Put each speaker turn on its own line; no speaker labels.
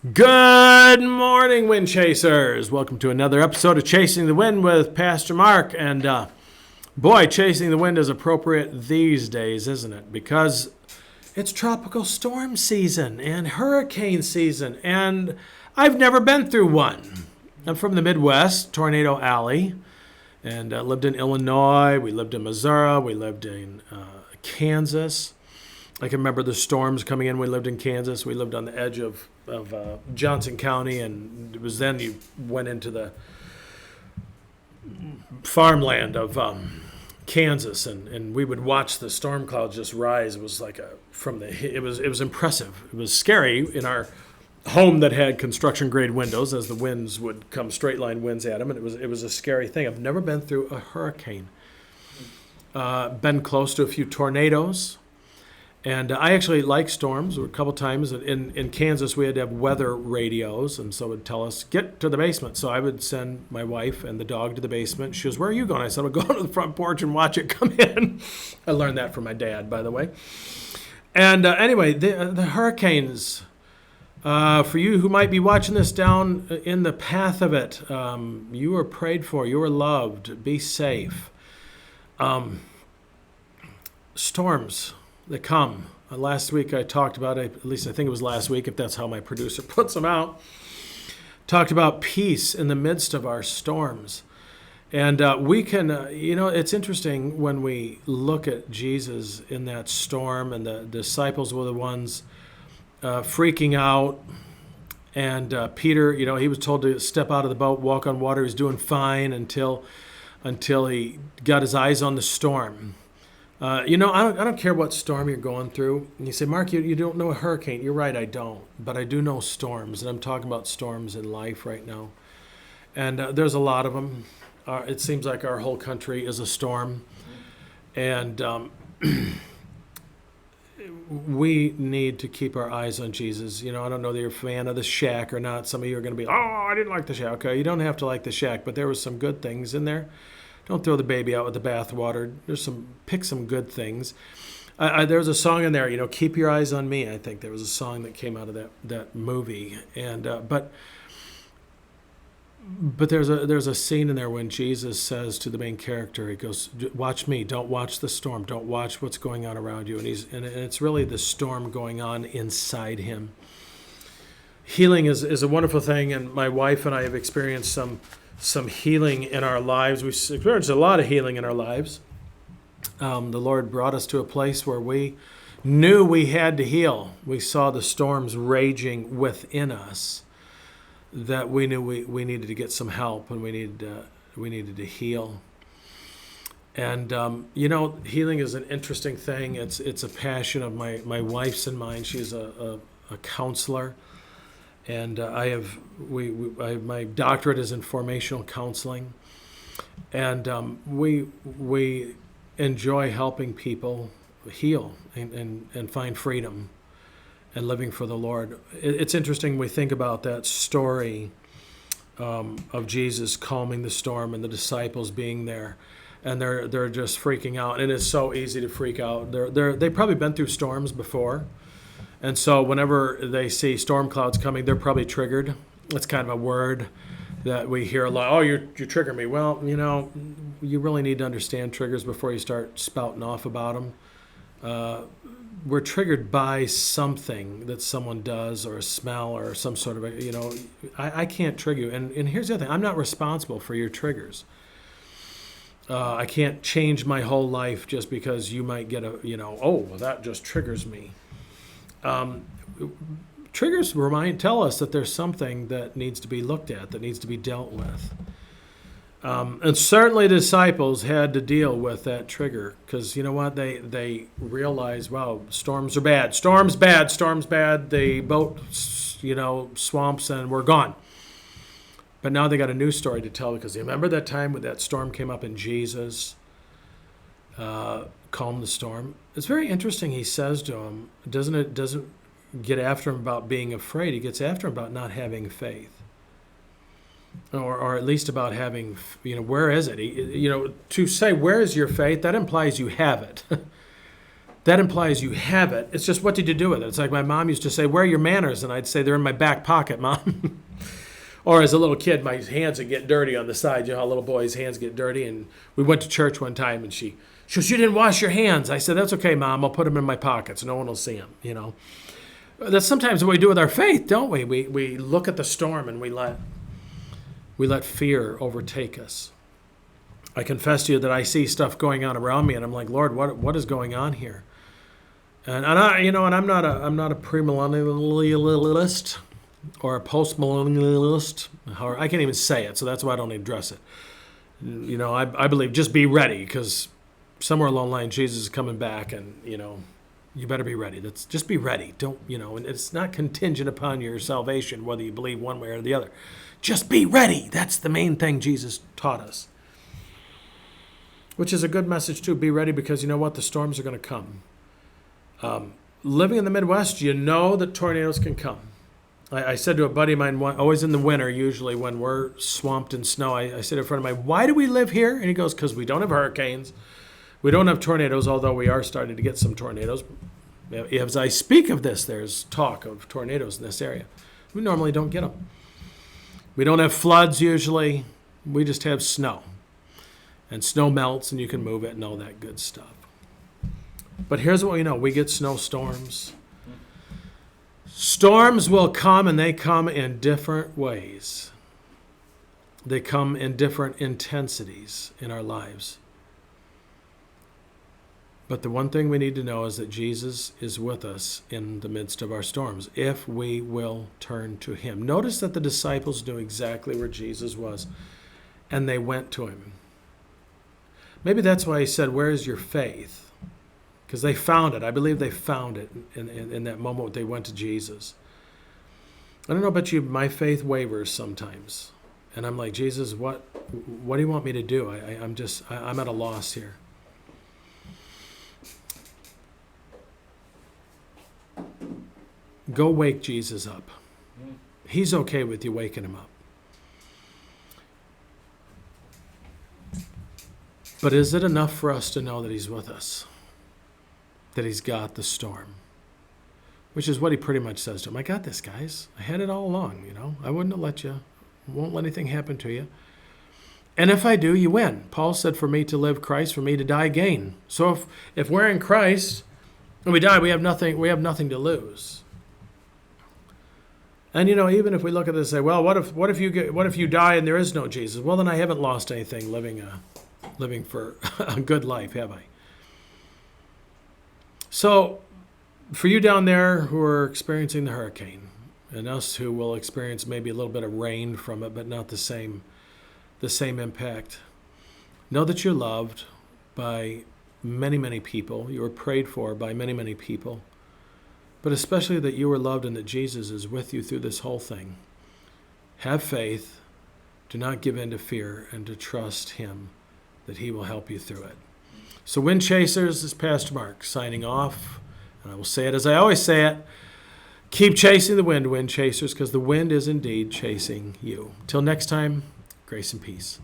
Good morning, Wind Chasers. Welcome to another episode of Chasing the Wind with Pastor Mark. And boy, chasing the wind is appropriate these days, isn't it? Because it's tropical storm season and hurricane season, and I've never been through one. I'm from the Midwest, Tornado Alley, and lived in Illinois. We lived in Missouri. We lived in Kansas. I can remember the storms coming in. We lived in Kansas. We lived on the edge of Johnson County, and it was then you went into the farmland of Kansas, and we would watch the storm clouds just rise. It was like it was impressive. It was scary in our home that had construction grade windows, as the winds would come straight line winds at them, and it was a scary thing. I've never been through a hurricane. Been close to a few tornadoes. And I actually like storms. A couple times in Kansas, we had to have weather radios, and so it would tell us, get to the basement. So I would send my wife and the dog to the basement. She goes, where are you going? I said, I'll go to the front porch and watch it come in. I learned that from my dad, by the way. And anyway, the hurricanes, for you who might be watching this down in the path of it, you are prayed for. You are loved. Be safe. Storms that come. Last week I talked about, at least I think it was last week, if that's how my producer puts them out, talked about peace in the midst of our storms. And we can, it's interesting when we look at Jesus in that storm, and the disciples were the ones freaking out. And Peter, he was told to step out of the boat, walk on water. He was doing fine until he got his eyes on the storm. I don't care what storm you're going through. And you say, Mark, you don't know a hurricane. You're right, I don't. But I do know storms, and I'm talking about storms in life right now. And there's a lot of them. It seems like our whole country is a storm. And we need to keep our eyes on Jesus. I don't know that you're a fan of The Shack or not. Some of you are going to be, I didn't like The Shack. Okay, you don't have to like The Shack, but there was some good things in there. Don't throw the baby out with the bathwater. Pick some good things. There's a song in there, keep your eyes on me. I think there was a song that came out of that movie, and but there's a scene in there when Jesus says to the main character, he goes, "Watch me. Don't watch the storm. Don't watch what's going on around you." And it's really the storm going on inside him. Healing is a wonderful thing, and my wife and I have experienced some healing in our lives. We've experienced a lot of healing in our lives. The Lord brought us to a place where we knew we had to heal. We saw the storms raging within us, that we knew we needed to get some help, and we needed to heal. And healing is an interesting thing. It's a passion of my wife's and mine. She's a counselor. And my doctorate is in formational counseling, and we enjoy helping people heal and find freedom and living for the Lord. It's interesting we think about that story of Jesus calming the storm and the disciples being there, and they're just freaking out, and it's so easy to freak out. They've probably been through storms before. And so whenever they see storm clouds coming, they're probably triggered. It's kind of a word that we hear a lot. Oh, you trigger me. Well, you really need to understand triggers before you start spouting off about them. We're triggered by something that someone does, or a smell, or some sort of, I can't trigger you. And here's the other thing. I'm not responsible for your triggers. I can't change my whole life just because you might get that just triggers me. Triggers tell us that there's something that needs to be looked at, that needs to be dealt with. And certainly the disciples had to deal with that trigger, because you know what? They realized, wow, storms are bad. Storms bad. The boat, swamps, and we're gone. But now they got a new story to tell, because you remember that time when that storm came up and Jesus calm the storm. It's very interesting. He says to him, doesn't get after him about being afraid. He gets after him about not having faith, or at least about having, where is it? To say where is your faith, that implies you have it. that implies you have it. It's just, what did you do with it? It's like my mom used to say, where are your manners? And I'd say, they're in my back pocket, Mom. Or as a little kid, my hands would get dirty on the side. You know how little boys' hands get dirty? And we went to church one time, and she goes, you didn't wash your hands. I said, that's okay, Mom. I'll put them in my pockets. No one will see them, you know. That's sometimes what we do with our faith, don't we? We look at the storm and we let fear overtake us. I confess to you that I see stuff going on around me, and I'm like, Lord, what is going on here? And I'm not a premillennialist or a postmillennialist. I can't even say it, so that's why I don't address it. You know, I believe just be ready, because somewhere along the line Jesus is coming back, and you better be ready. Just be ready. Don't, and it's not contingent upon your salvation, whether you believe one way or the other. Just be ready. That's the main thing Jesus taught us. Which is a good message too. Be ready, because you know what? The storms are going to come. Living in the Midwest, you know that tornadoes can come. I said to a buddy of mine, always in the winter, usually when we're swamped in snow, I said to a friend of mine, why do we live here? And he goes, because we don't have hurricanes. We don't have tornadoes, although we are starting to get some tornadoes. As I speak of this, there's talk of tornadoes in this area. We normally don't get them. We don't have floods usually. We just have snow. And snow melts and you can move it and all that good stuff. But here's what we know. We get snowstorms. Storms will come, and they come in different ways. They come in different intensities in our lives. But the one thing we need to know is that Jesus is with us in the midst of our storms, if we will turn to him. Notice that the disciples knew exactly where Jesus was, and they went to him. Maybe that's why he said, where is your faith? Because they found it. I believe they found it in that moment when they went to Jesus. I don't know about you, my faith wavers sometimes. And I'm like, Jesus, what do you want me to do? I'm at a loss here. Go wake Jesus up. He's okay with you waking him up. But is it enough for us to know that he's with us? That he's got the storm? Which is what he pretty much says to him. I got this, guys. I had it all along, I wouldn't have let you. Won't let anything happen to you. And if I do, you win. Paul said, for me to live Christ, for me to die gain. So if we're in Christ and we die, we have nothing to lose. And even if we look at this and say, well, what if you die and there is no Jesus? Well, then I haven't lost anything living for a good life, have I? So for you down there who are experiencing the hurricane, and us who will experience maybe a little bit of rain from it, but not the same impact, know that you're loved by many, many people. You are prayed for by many, many people. But especially that you are loved and that Jesus is with you through this whole thing. Have faith. Do not give in to fear, and to trust him that he will help you through it. So Wind Chasers, this is Pastor Mark signing off. And I will say it as I always say it. Keep chasing the wind, wind chasers, because the wind is indeed chasing you. Till next time, grace and peace.